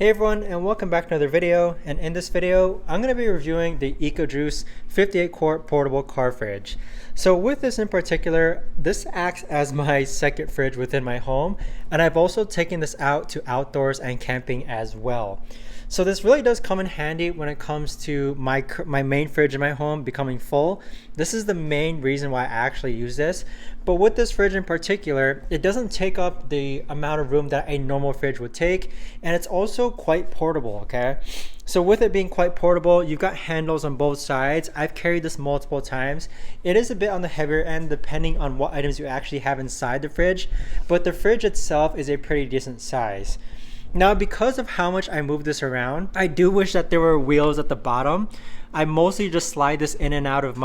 Hey everyone, and welcome back to another video. And in this video, I'm going to be reviewing the EKOJUCE 58 quart portable car fridge. So with this in particular, this acts as my second fridge within my home, and I've also taken this out to outdoors and camping as well. So this really does come in handy when it comes to my main fridge in my home becoming full. This is the main reason why I actually use this. But with this fridge in particular, it doesn't take up the amount of room that a normal fridge would take, and it's also quite portable, okay? So with it being quite portable, you've got handles on both sides. I've carried this multiple times. It is a bit on the heavier end depending on what items you actually have inside the fridge, but the fridge itself is a pretty decent size. Now, because of how much I move this around, I do wish that there were wheels at the bottom. I mostly just slide this in and out of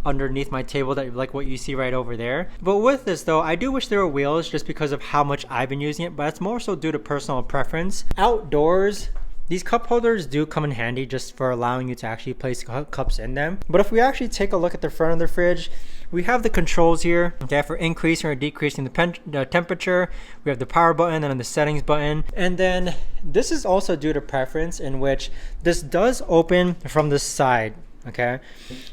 underneath my table, that like what you see right over there. But with this though, I do wish there were wheels just because of how much I've been using it, but it's more so due to personal preference. Outdoors, these cup holders do come in handy just for allowing you to actually place cups in them. But if we actually take a look at the front of the fridge, we have the controls here, okay, for increasing or decreasing the temperature. We have the power button and then the settings button. And then this is also due to preference, in which this does open from the side. Okay,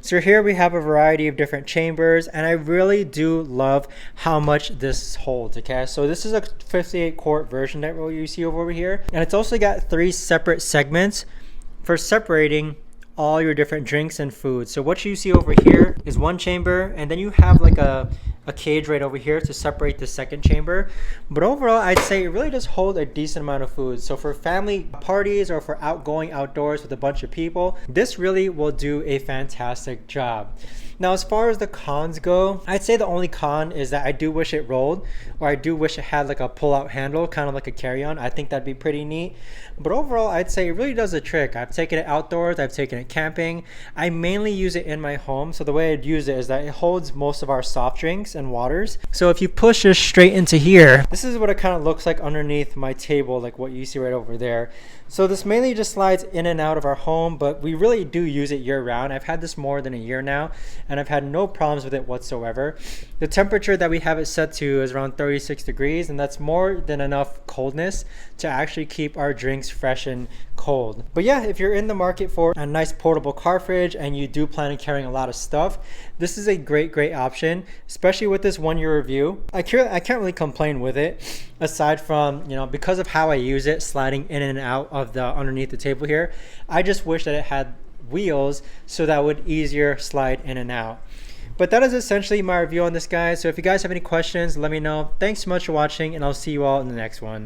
so here we have a variety of different chambers, and I really do love how much this holds. Okay, so this is a 58 quart version that you see over here, and it's also got 3 separate segments for separating all your different drinks and food. So what you see over here is one chamber, and then you have like a cage right over here to separate the second chamber. But overall, I'd say it really does hold a decent amount of food. So for family parties or for outgoing outdoors with a bunch of people, this really will do a fantastic job. Now, as far as the cons go, I'd say the only con is that I do wish it rolled, or I do wish it had like a pull-out handle, kind of like a carry-on. I think that'd be pretty neat. But overall, I'd say it really does the trick. I've taken it outdoors, I've taken it camping. I mainly use it in my home. So the way I'd use it is that it holds most of our soft drinks and waters. So if you push this straight into here, this is what it kind of looks like underneath my table, like what you see right over there. So this mainly just slides in and out of our home, but we really do use it year round. I've had this more than a year now, and I've had no problems with it whatsoever. The temperature that we have it set to is around 36 degrees, and that's more than enough coldness to actually keep our drinks fresh and cold. But yeah, if you're in the market for a nice portable car fridge and you do plan on carrying a lot of stuff, this is a great option, especially with this 1-year review. I can't really complain with it, aside from, you know, because of how I use it, sliding in and out of the underneath the table here. I just wish that it had wheels so that would easier slide in and out. But that is essentially my review on this, guys. So if you guys have any questions, let me know. Thanks so much for watching, and I'll see you all in the next one.